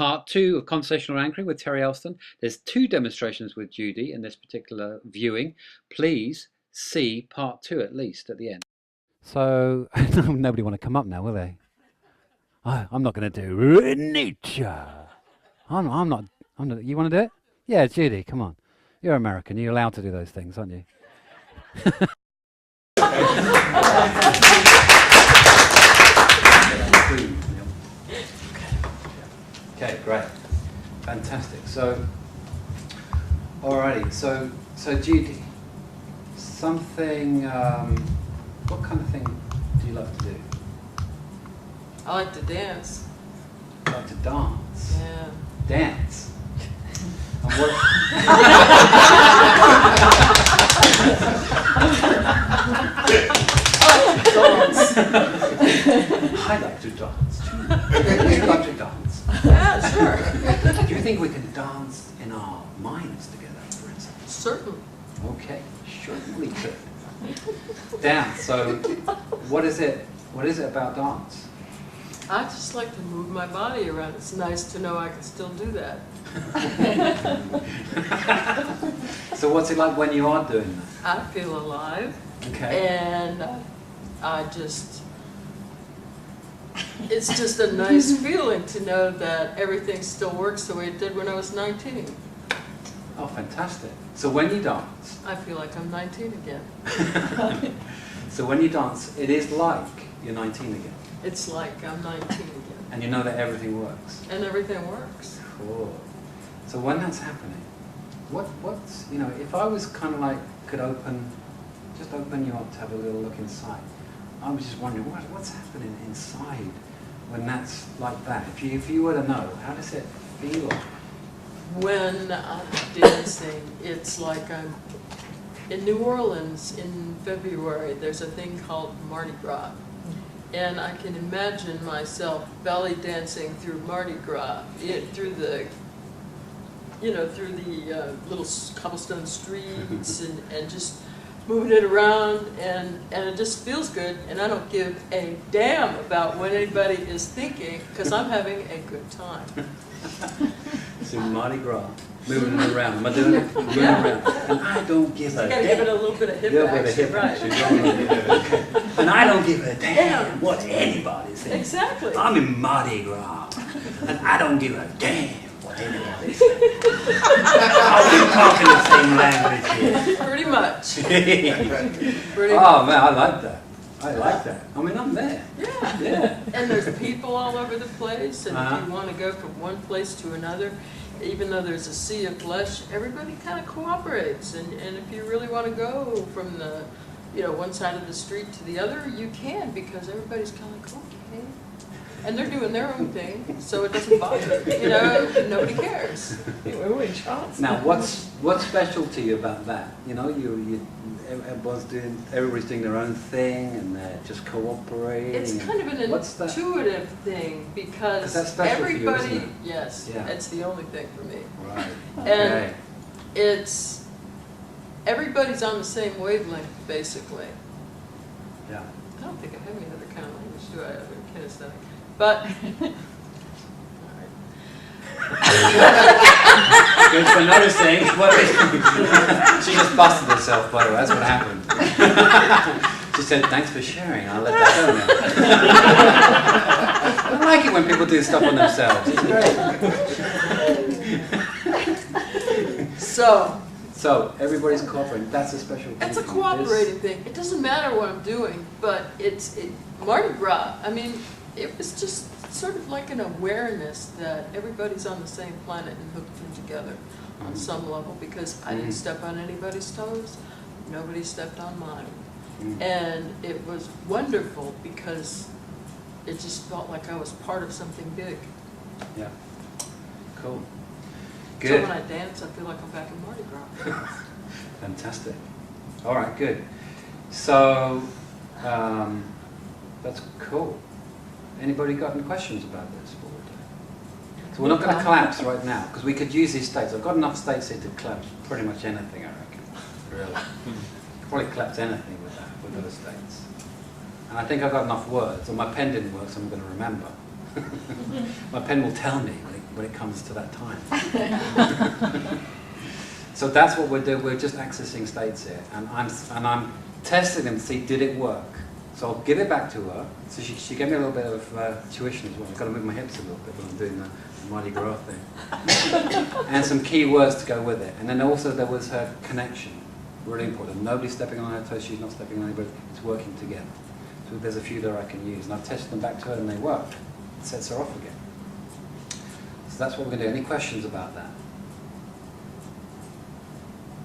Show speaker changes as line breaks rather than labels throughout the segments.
part 2 of Conversational Anchoring with Terry Elston. There's 2 demonstrations with Judy in this particular viewing. Please see part 2 at least at the end. So, nobody want to come up now, will they? I'm not going to do nature. I'm not. You want to do it? Yeah, Judy, come on. You're American. You're allowed to do those things, aren't you? Okay, great. Fantastic. So, alrighty. So Judy, something, what kind of thing do you love to do?
I like to dance.
You like to dance?
Yeah.
Dance? And what? I like to dance too. Do you like to dance?
Yeah, sure.
Do you think we can dance in our minds together, for instance?
Certainly.
Okay, certainly could. Dance. So, what is it about dance?
I just like to move my body around. It's nice to know I can still do that.
So, what's it like when you are doing that?
I feel alive.
Okay.
And it's just a nice feeling to know that everything still works the way it did when I was 19.
Oh, fantastic. So when you dance...
I feel like I'm 19 again.
So when you dance, it is like you're 19 again.
It's like I'm 19 again.
And you know that everything works.
And everything works.
Cool. So when that's happening, what's, you know, if I was kind of like, could just open you up to have a little look inside, I was just wondering, what's happening inside when that's like that? If you were to know, how does it feel like?
When I'm dancing, it's like I'm in New Orleans in February. There's a thing called Mardi Gras, and I can imagine myself belly dancing through Mardi Gras, through the little cobblestone streets, and just moving it around, and it just feels good, and I don't give a damn about what anybody is thinking, because I'm having a good time.
So Mardi Gras, moving it around. Am I doing it? Moving around. And I don't give a damn.
You gotta give it a little bit of hip action,
right? And I don't give a damn what anybody's thinking.
Exactly.
I'm in Mardi Gras, and I don't give a damn what anybody's thinking. We're talking the same language here.
Pretty much.
Oh man, I like that. I like that. I mean, I'm there.
Yeah. And there's people all over the place, and if you want to go from one place to another, even though there's a sea of flesh, everybody kind of cooperates. And if you really want to go from the, one side of the street to the other, you can, because everybody's kind of like, okay. And they're doing their own thing, so it doesn't bother. Nobody cares.
Now, what's special to you about that? Everybody's doing their own thing, and they're just cooperating.
It's kind of an intuitive thing, because
that's special
everybody.
For you, isn't it?
Yes,
yeah.
It's the only thing for me.
Right.
And everybody's on the same wavelength, basically.
Yeah.
I don't think I have any other kind of language, do I? Other than kinesthetic. But
good for noticing. She just busted herself, by the way. That's what happened. She said, "Thanks for sharing. I'll let that go now." I like it when people do stuff on themselves. It's great. So everybody's cooperating. That's a special thing.
It's a cooperating thing. It doesn't matter what I'm doing, but Mardi Gras. I mean, it was just sort of like an awareness that everybody's on the same planet and hooked in together on some level, because I didn't step on anybody's toes, nobody stepped on mine. And it was wonderful, because it just felt like I was part of something big.
Yeah. Cool. Good.
So when I dance, I feel like I'm back in Mardi Gras.
Fantastic. All right, good. So, that's cool. Anybody got any questions about this? So we're not going to collapse right now, because we could use these states. I've got enough states here to collapse pretty much anything, I reckon. Really. Probably collapse anything with that, with those states. And I think I've got enough words, or my pen didn't work, so I'm going to remember. My pen will tell me, like, when it comes to that time. So that's what we're doing. We're just accessing states here, and I'm testing them to see, did it work? So I'll give it back to her. So she gave me a little bit of tuition as well. I've got to move my hips a little bit when I'm doing the Mardi Gras thing. And some key words to go with it. And then also there was her connection. Really important. Nobody's stepping on her toes, she's not stepping on anybody. It's working together. So there's a few there I can use. And I've tested them back to her and they work. It sets her off again. So that's what we're going to do. Any questions about that?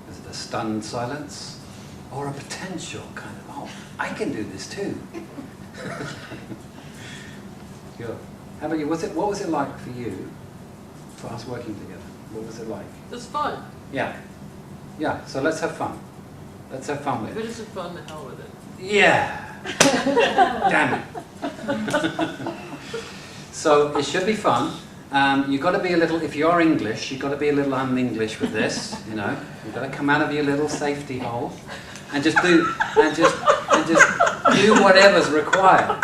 Is it a stunned silence? Or a potential kind of, oh, I can do this too. Good. How about you? What was it like for you, for us working together? What was it like?
It was fun.
Yeah. Yeah, so let's have fun. Let's have fun with
If
it.
it isn't fun, the hell with it.
Yeah! Damn it. So it should be fun. You've got to be a little, if you're English, you've got to be a little un-English with this, you know. You've got to come out of your little safety hole and just do whatever's required.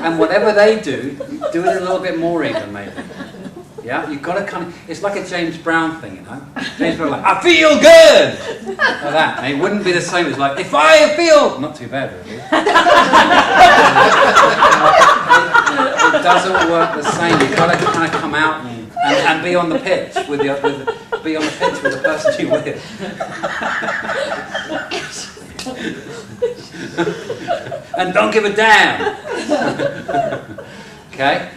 And whatever they do it a little bit more even, maybe. Yeah, you've got to kind of, it's like a James Brown thing, you know. James Brown, like, I feel good! Like that. And it wouldn't be the same as like, if I feel, not too bad really. It doesn't work the same. You've got to kind of come out and be on the pitch be on the pitch with the person you're with. And don't give a damn. Okay?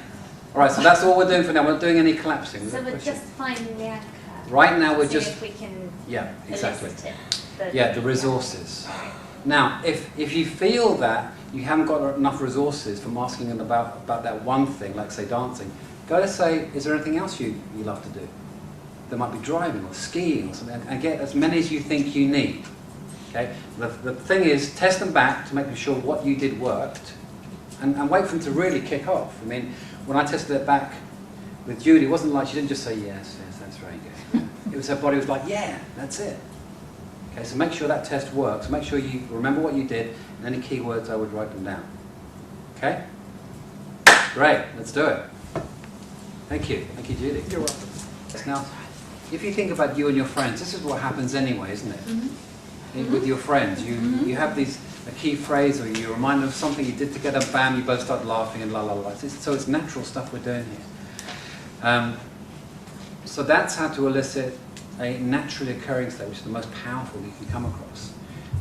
Alright, so that's all we're doing for now. We're not doing any collapsing.
So we're just finding the anchor.
Right now we're
See
just...
if we can
exactly.
elicit
The resources. Now, if you feel that you haven't got enough resources from asking them about that one thing, like say dancing, go to say, is there anything else you love to do? There might be driving or skiing or something, and get as many as you think you need. Okay? The thing is, test them back to make sure what you did worked, and wait for them to really kick off. I mean, when I tested it back with Judy, it wasn't like she didn't just say, yes, that's very good. It was her body was like, yeah, that's it. Okay, so make sure that test works. Make sure you remember what you did, and any keywords I would write them down. Okay? Great, let's do it. Thank you, Judy.
You're welcome.
Now, if you think about you and your friends, this is what happens anyway, isn't it?
Mm-hmm.
With your friends, you have a key phrase, or you remind them of something you did together, bam, you both start laughing and la la la. So it's natural stuff we're doing here. So that's how to elicit a naturally occurring state, which is the most powerful you can come across.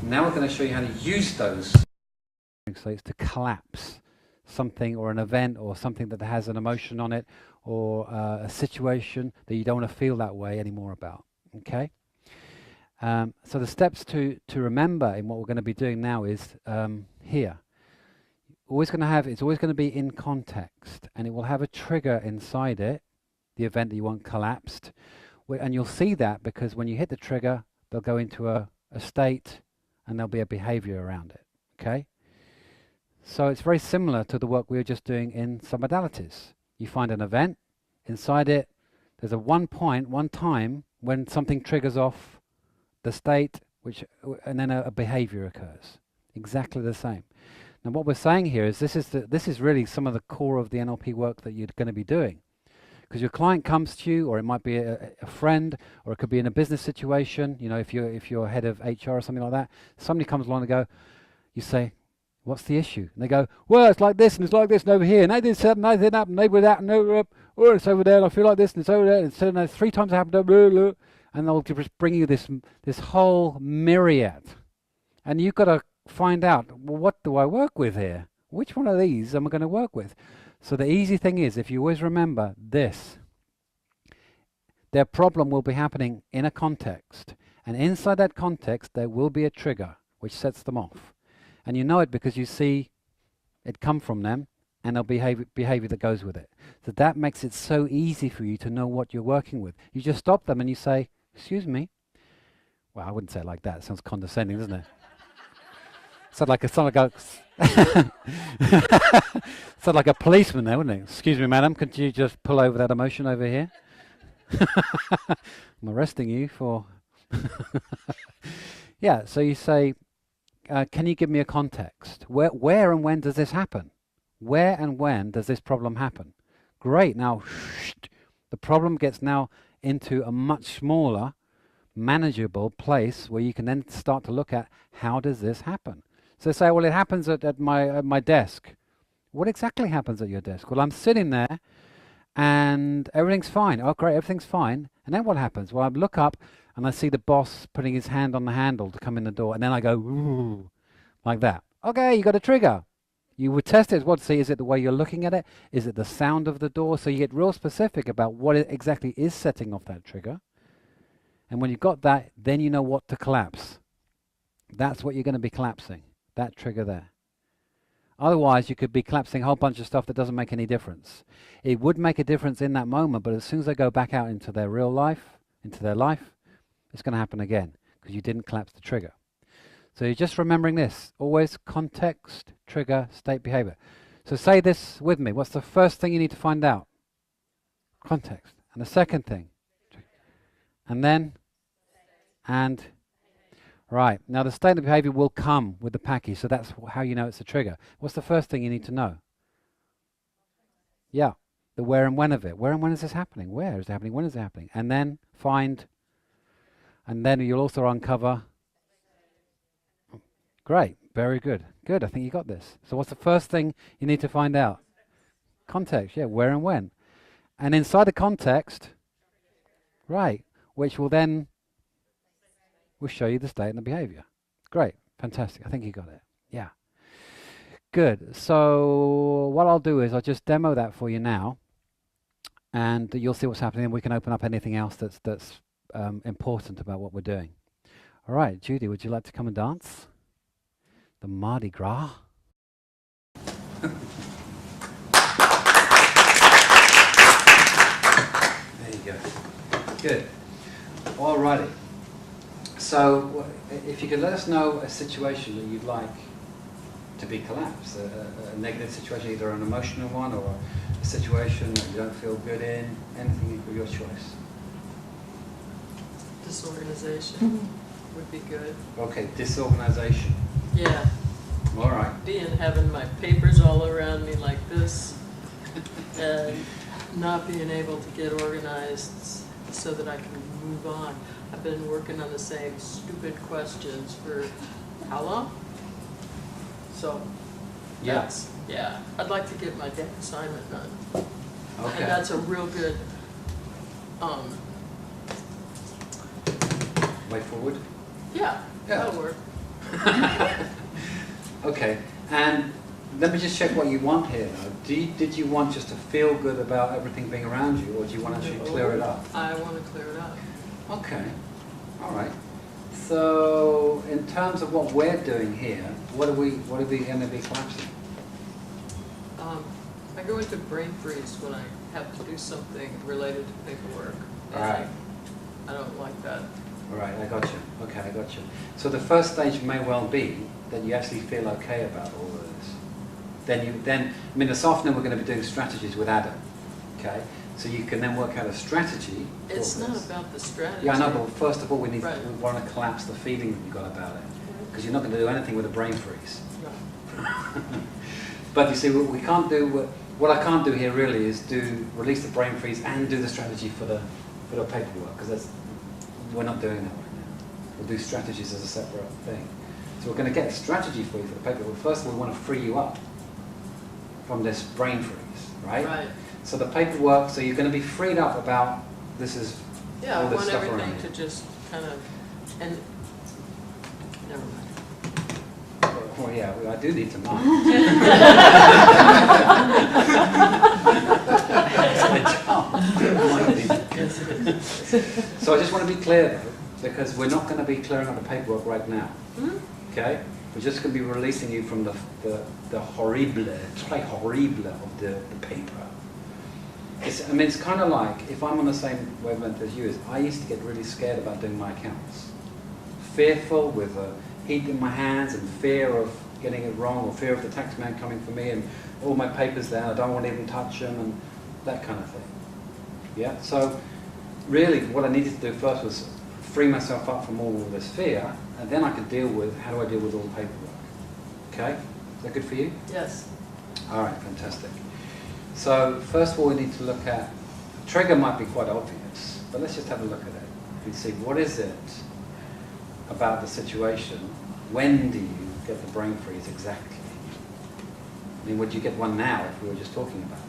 Now we're going to show you how to use those states to collapse something or an event or something that has an emotion on it, or a situation that you don't want to feel that way anymore about. Okay? So the steps to remember in what we're going to be doing now is here. It's always going to be in context, and it will have a trigger inside it, the event that you want collapsed. And you'll see that because when you hit the trigger, they'll go into a state and there'll be a behavior around it. Okay? So it's very similar to the work we were just doing in submodalities. You find an event, inside it, there's a one time when something triggers off the state, and then a behavior occurs. Exactly the same. Now what we're saying here is this is really some of the core of the NLP work that you're going to be doing. Because your client comes to you, or it might be a friend, or it could be in a business situation. You know, if you're head of HR or something like that, somebody comes along and you say, what's the issue? And they go, well, it's like this, and it's like this, and over here, and they did something, and they did that, and they were that, and they were up, oh, it's over there, and I feel like this, and it's over there, and so no, 3 times it happened, blah, blah, blah, and they'll just bring you this whole myriad. And you've got to find out, well, what do I work with here? Which one of these am I going to work with? So the easy thing is, if you always remember this, their problem will be happening in a context. And inside that context, there will be a trigger which sets them off. And you know it because you see it come from them, and there'll be behavior that goes with it. So that makes it so easy for you to know what you're working with. You just stop them and you say, excuse me. Well, I wouldn't say it like that. It sounds condescending, doesn't it? Sound like a sound like a policeman there, wouldn't it? Excuse me, madam, could you just pull over that emotion over here? I'm arresting you for... Yeah, so you say, can you give me a context? Where and when does this happen? Where and when does this problem happen? Great, now The problem gets now into a much smaller, manageable place where you can then start to look at, how does this happen? So say, well, it happens at my desk. What exactly happens at your desk? Well, I'm sitting there and everything's fine. Oh, great, everything's fine. And then what happens? Well, I look up and I see the boss putting his hand on the handle to come in the door. And then I go, ooh, like that. Okay, you got a trigger. You would test it as well to see, is it the way you're looking at it? Is it the sound of the door? So you get real specific about what it exactly is setting off that trigger. And when you've got that, then you know what to collapse. That's what you're going to be collapsing, that trigger there. Otherwise, you could be collapsing a whole bunch of stuff that doesn't make any difference. It would make a difference in that moment, but as soon as they go back out into their real life, into their life, it's going to happen again because you didn't collapse the trigger. So you're just remembering this. Always context, trigger, state, behavior. So say this with me. What's the first thing you need to find out? Context. And the second thing? And then? And? Right. Now the state of behavior will come with the package. So that's how you know it's a trigger. What's the first thing you need to know? Yeah. The where and when of it. Where and when is this happening? Where is it happening? When is it happening? And then find. And then you'll also uncover. Great, very good. Good, I think you got this. So what's the first thing you need to find out? Context, yeah, where and when. And inside the context, right, which will then will show you the state and the behavior. Great, fantastic, I think you got it. Yeah. Good, so what I'll do is I'll just demo that for you now, and you'll see what's happening, and we can open up anything else that's important about what we're doing. All right, Judy, would you like to come and dance? The Mardi Gras. There you go. Good. Alrighty. So, if you could let us know a situation that you'd like to be collapsed, a negative situation, either an emotional one or a situation that you don't feel good in, anything of your choice.
Disorganization would be good.
Okay, disorganization.
Yeah.
All right.
Having my papers all around me like this, and not being able to get organized so that I can move on. I've been working on the same stupid questions for how long? So,
Yes.
Yeah. I'd like to get my damn assignment done.
Okay.
And that's a real good
way forward.
Yeah, that'll work.
Okay, and let me just check what you want here though. Did you want just to feel good about everything being around you, or do you want to actually clear it up?
I want to clear it up.
Okay, all right. So in terms of what we're doing here, what are we going to be collapsing?
I go into brain freeze when I have to do something related to paperwork.
All right.
I don't like that.
All right, I got you. Okay, I got you. So the first stage may well be that you actually feel okay about all of this. Then this afternoon we're going to be doing strategies with Adam. Okay, so you can then work out a strategy.
It's not about the strategy.
Yeah, I know, but first of all we
Right.
we want to collapse the feeling that you've got about it, because you're not going to do anything with a brain freeze.
Right.
But you see, we can't do what I can't do here really is release the brain freeze and do the strategy for the paperwork, because we're not doing that right now. We'll do strategies as a separate thing. So we're going to get a strategy for you for the paperwork. First of all, we want to free you up from this brain freeze, right?
Right.
So the paperwork, so you're going to be freed up about this is
Yeah,
all
I
this
want
stuff
everything
around
to
you.
just kind of, and never mind.
Well, yeah, I do need to know. So I just want to be clear though, because we're not going to be clearing up the paperwork right now. Okay? We're just going to be releasing you from the horrible of the paper. It's kind of like, if I'm on the same wavelength as you, I used to get really scared about doing my accounts. Fearful, with heat in my hands and fear of getting it wrong, or fear of the tax man coming for me and all my papers there, I don't want to even touch them, and that kind of thing. Yeah, so really what I needed to do first was free myself up from all of this fear, and then I could deal with, how do I deal with all the paperwork? Okay, is that good for you?
Yes.
All right, fantastic. So first of all we need to look at trigger might be quite obvious, but let's just have a look at it and see what is it about the situation. When do you get the brain freeze exactly? I mean, would you get one now if we were just talking about it?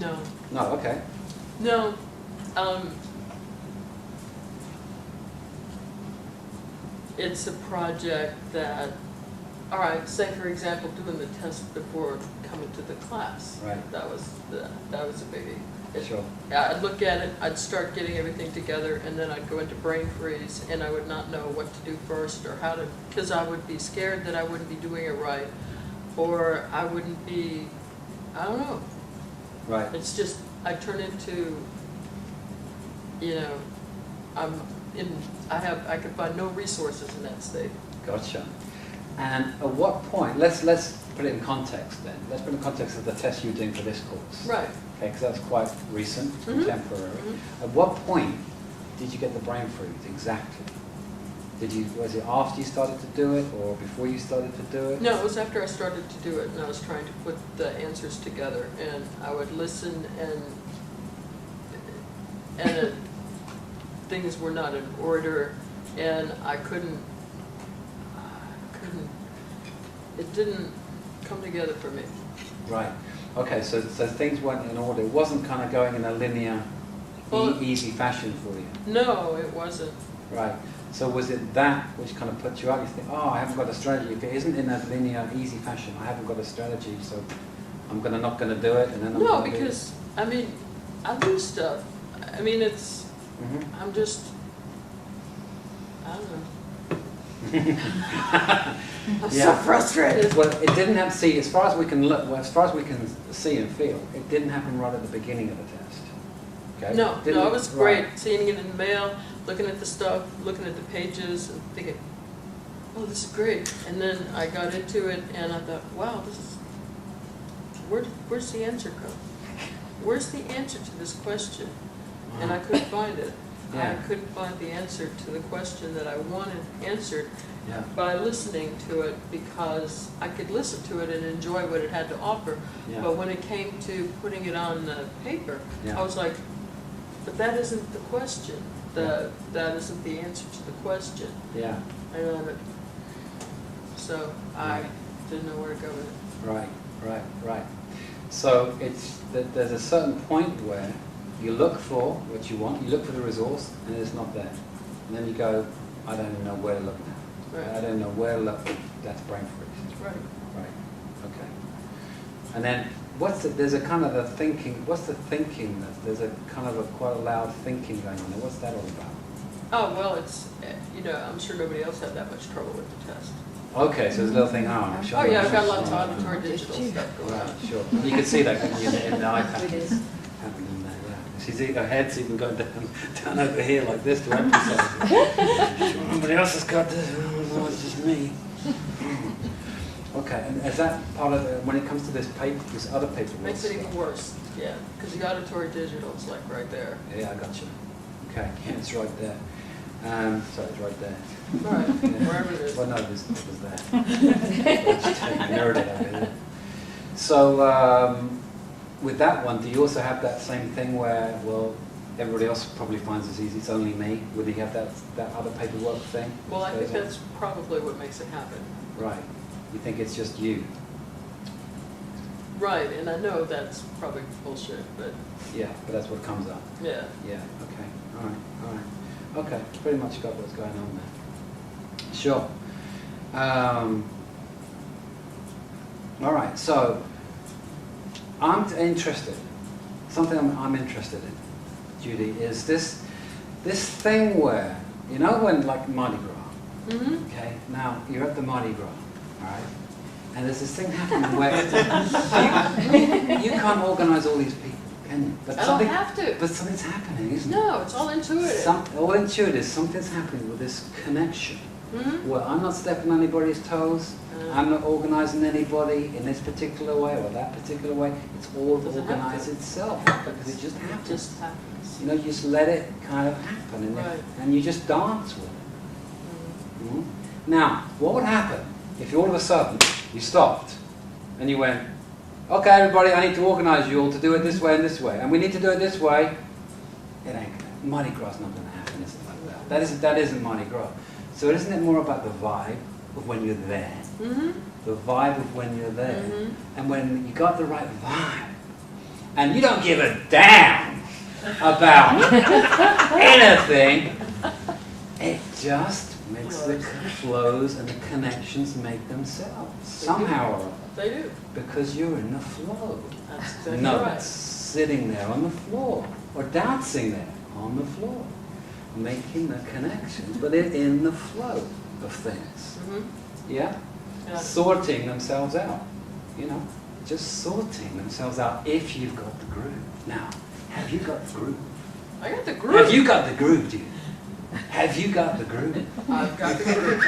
No.
No, okay.
No. It's a project that, all right, say for example, doing the test before coming to the class.
Right.
That was a biggie.
Sure.
I'd look at it, I'd start getting everything together, and then I'd go into brain freeze, and I would not know what to do first or how to, because I would be scared that I wouldn't be doing it right, or I wouldn't be, I don't know.
Right.
It's just, I turn into, I could find no resources in that state.
Gotcha. And at what point, let's put it in context then. Let's put it in context of the test you're doing for this course.
Right.
Okay, because that's quite recent, contemporary. At what point did you get the brain freeze exactly? Was it after you started to do it or before you started to do it?
No, it was after I started to do it, and I was trying to put the answers together, and I would listen, and things were not in order, and it didn't come together for me.
Right. Okay, so things weren't in order. It wasn't kind of going in a linear, easy fashion for you.
No, it wasn't.
Right. So was it that which kind of put you out? You think, oh, I haven't got a strategy. If it isn't in a linear, easy fashion, I haven't got a strategy, so I'm not going to do it, and then
No, because I mean, I do stuff. I mean, it's. I'm just. I don't know. I'm so frustrated.
Well, it didn't have. See, as far as we can look, as far as we can see and feel, it didn't happen right at the beginning of the test. Okay.
No, it was great. Seeing it in the mail, looking at the stuff, looking at the pages, and thinking, "Oh, this is great." And then I got into it, and I thought, "Wow, this is. Where's the answer come? Where's the answer to this question?" And I couldn't find it.
Yeah.
I couldn't find the answer to the question that I wanted answered
Yeah.
by listening to it, because I could listen to it and enjoy what it had to offer.
Yeah.
But when it came to putting it on the paper,
Yeah.
I was like, but that isn't the question. That isn't the answer to the question.
Yeah.
So I didn't know where to go with it.
Right. So there's a certain point where you look for what you want, you look for the resource, and it's not there. And then you go, I don't even know where to look now.
Right.
I don't know where to look. That's brain freeze.
Right.
Right. Okay. And then there's a kind of a thinking, what's the thinking? There's a kind of a quite a loud thinking going on there. What's that all about?
Oh, well, it's, I'm sure nobody else had that much trouble with the test.
Okay, so there's a little thing, I'm sure.
Oh, yeah, I've got lots of auditory digital stuff going on.
Right, sure. You can see that in the iPad. Happening there, yeah. She's her head's even going down over here like this to emphasize it. Sure, nobody else has got this. No, it's just me. Okay, and is that part of when it comes to this paper, this other paper?
Makes it even worse, yeah, because the auditory digital is like right there.
Yeah, I got you. Okay, yeah, it's right there. Sorry, it's right there.
Right, wherever it is.
Well, no, it was there. So, with that one, do you also have that same thing where, well, everybody else probably finds this easy, it's only me? Would you have that other paperwork thing?
Well, I think that's probably what makes it happen.
Right. You think it's just you?
Right, and I know that's probably bullshit, but...
Yeah, but that's what comes up.
Yeah.
Yeah, okay. All right. Okay, pretty much got what's going on there. Sure. All right, so I'm interested. Something I'm interested in, Judy, is this thing where, you know, when like Mardi Gras, okay? Now you're at the Mardi Gras, all right? And there's this thing happening where you can't organize all these people, can you? But
I don't have to.
But something's happening, isn't it?
No, it's all intuitive.
All intuitive. Something's happening with this connection. Well, I'm not stepping on anybody's toes. I'm not organizing anybody in this particular way or that particular way. It's all organized itself because it just happens.
It just happens.
You know, you just let it kind of happen, and you just dance with it. Now, what would happen if all of a sudden you stopped and you went, okay, everybody, I need to organize you all to do it this way and we need to do it this way. It ain't. Mardi Gras is not going to happen, is it like that? That isn't Mardi Gras. So isn't it more about the vibe of when you're there?
Mm-hmm.
The vibe of when you're there.
Mm-hmm.
And when you got the right vibe, and you don't give a damn about anything, it just makes the flows and the connections make themselves. Somehow or other.
They do.
Because you're in the flow.
That's exactly
Not
right.
sitting there on the floor or dancing there on the floor, making the connections, but they're in the flow of things.
Mm-hmm.
Yeah?
Yeah.
Sorting themselves out. You know, just sorting themselves out if you've got the groove. Now, have you got the groove?
I got the groove.
Have you got the groove, dude? Have you got the groove?
I've got the groove.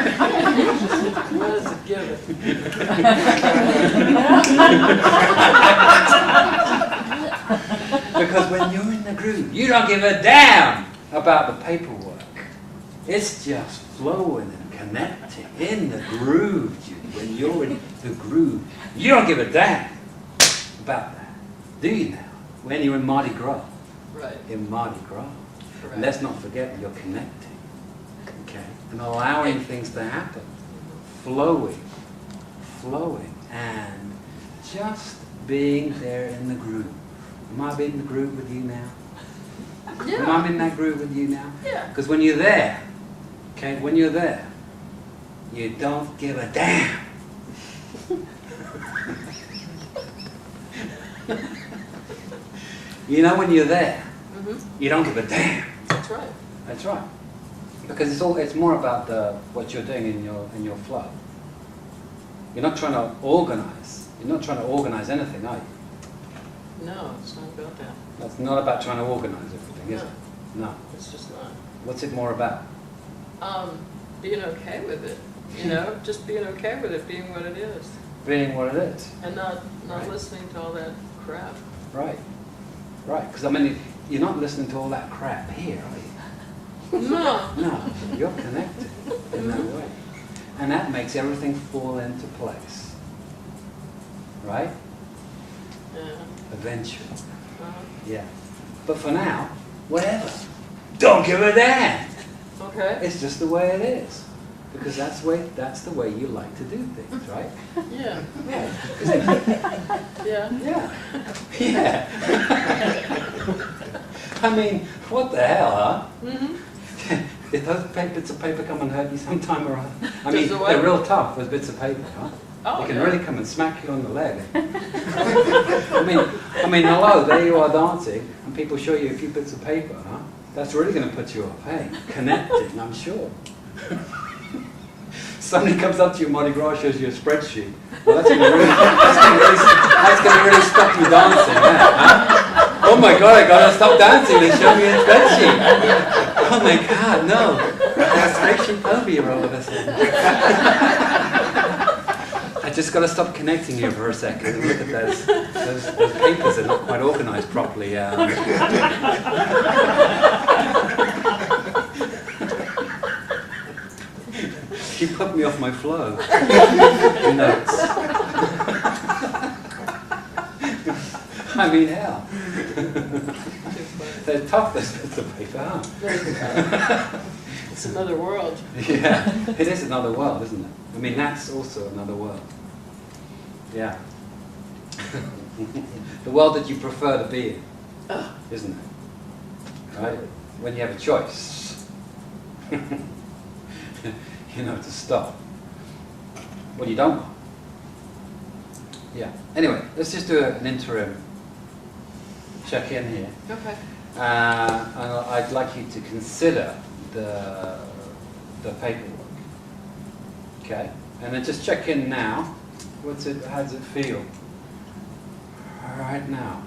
What does it give it?
Because when you're in the groove, you don't give a damn about the paperwork. It's just flowing and connecting in the groove, dude. When you're in the groove, you don't give a damn about that, do you now? When you're in Mardi Gras.
Right.
In Mardi Gras.
Correct.
And let's not forget you're connecting, okay? And allowing things to happen. Flowing, and just being there in the groove. Am I in the groove with you now?
Yeah.
Am I in that groove with you now?
Yeah.
Because when you're there, okay, when you're there, you don't give a damn. You know, when you're there,
Mm-hmm.
you don't give a damn.
That's right.
That's right. Because it's more about what you're doing in your flow. You're not trying to organize. You're not trying to organize anything, are you?
No, it's not about that.
That's not about trying to organize everything, is
No.
it? No.
It's just not.
What's it more about?
Being okay with it. You know, just being okay with it being what it is.
Being what it is.
And not
Right.
listening to all that crap.
Right. Right. Because I mean, you're not listening to all that crap here, are you?
No.
No. You're connected in that way. And that makes everything fall into place. Right?
Yeah.
Eventually.
Uh-huh.
Yeah. But for now, whatever. Don't give a damn.
Okay.
It's just the way it is. Because that's the way you like to do things, right?
Yeah.
Yeah.
Yeah.
Yeah. Yeah. I mean, what the hell, huh?
Mm-hmm.
Did those bits of paper come and hurt you sometime or other? I mean,
Does the what?
they're real tough, those bits of paper, huh?
Oh,
They can
yeah.
really come and smack you on the leg. I mean, hello, there you are dancing, and people show you a few bits of paper, huh? That's really going to put you off, hey? Connecting, I'm sure. Somebody comes up to you, Mardi Gras, shows you a spreadsheet. Well, that's going to really stop you dancing, huh? Oh my God, I got to stop dancing. They show me a spreadsheet. Oh my God, no. That spreadsheet phobia all of a sudden. I just got to stop connecting here for a second and look at those papers. They're not quite organized properly. You put me off my flow. Nuts. I mean, hell. They're tough, those bits of paper, huh?
It's another world.
Yeah, it is another world, isn't it? I mean, that's also another world. Yeah. The world that you prefer to be in, isn't it? Right? When you have a choice. You know, to stop. What you don't want. Yeah. Anyway, let's just do an interim check-in here.
Okay.
And I'd like you to consider the paperwork. Okay? And then just check in now. How does it feel? Right now.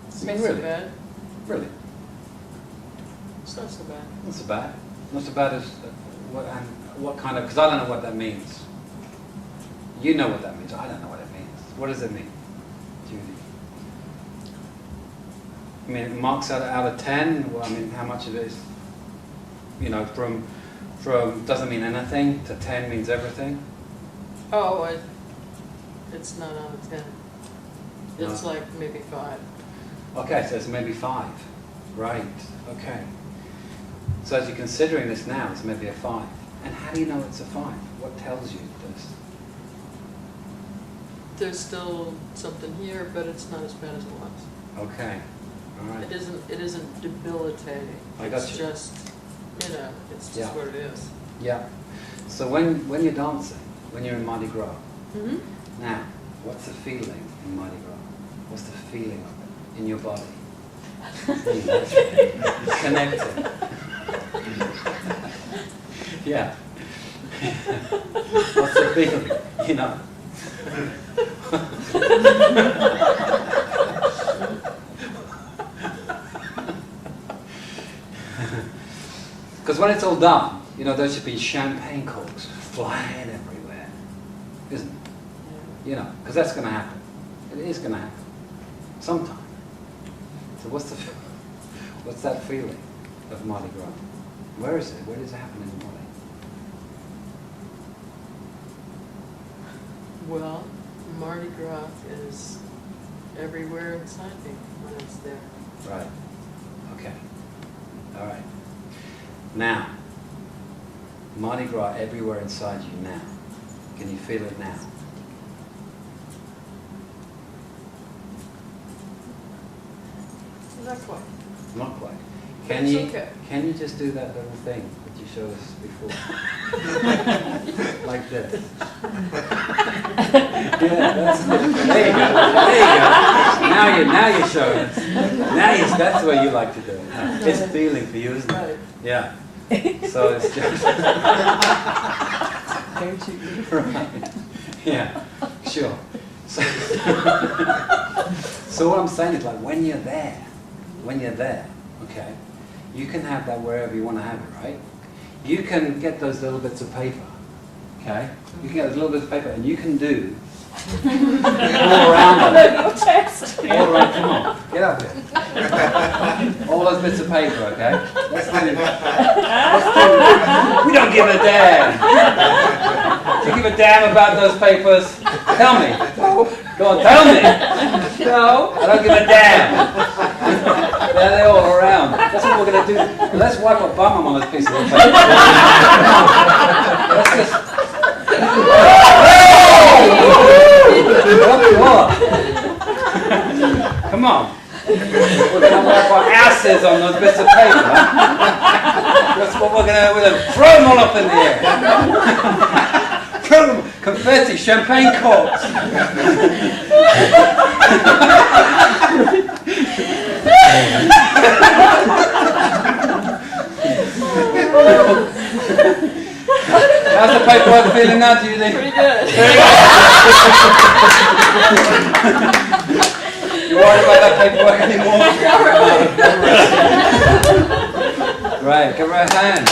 It's
I mean,
not
really?
so bad.
Really?
It's not so bad.
Not so bad. Not so bad as what kind of, because I don't know what that means. You know what that means. I don't know what it means. What does it mean, Judy? I mean, it marks out of 10. Well, I mean, how much of it is, you know, from doesn't mean anything to 10 means everything?
Oh, it's not out of 10. It's
No.
like maybe 5.
Okay, so it's maybe 5. Right. Okay. So as you're considering this now, it's maybe a 5. And how do you know it's a 5? What tells you this?
There's still something here, but it's not as bad as it was.
Okay. All right.
It isn't debilitating.
I got
It's
you.
just, it's just what it is.
Yeah. So when you're dancing, when you're in Mardi Gras, now, what's the feeling in Mardi Gras? What's the feeling of it in your body? It's connected. Yeah. What's the feeling? Because when it's all done, there should be champagne corks flying everywhere, isn't it? Because that's going to happen. It is going to happen. Sometime. So what's that feeling of Mardi Gras? Where is it? Where does it happen in the body?
Well, Mardi Gras is everywhere inside me when it's there.
Right. Okay. All right. Now, Mardi Gras everywhere inside you now. Can you feel it now?
Not quite.
Not quite.
It's okay.
Can you just do that little thing that you showed us before? Like this. Yeah, that's it. There you go. Now you're showing us. That's what you like to do. It's feeling for you, isn't it? Yeah. So it's just
Don't you?
right. Yeah. Sure. So what I'm saying is, like, when you're there, okay, you can have that wherever you want to have it, right? You can get those little bits of paper, okay? You can get those little bits of paper and you can do all around it. All around, come on, get up here. All those bits of paper, okay? Let's do. We don't give a damn. Do you give a damn about those papers? Tell me. Go on, tell me. No, I don't give a damn. They're all around. That's what we're going to do. Let's wipe our bum on this piece of paper. Let's just... What? Come on. We're going to wipe our asses on those bits of paper. That's what we're going to throw them all up in the air. Throw them. Confetti, champagne corks. How's the paperwork feeling now, do you think?
Pretty good.
You worried about that paperwork anymore? Right, give her a hand.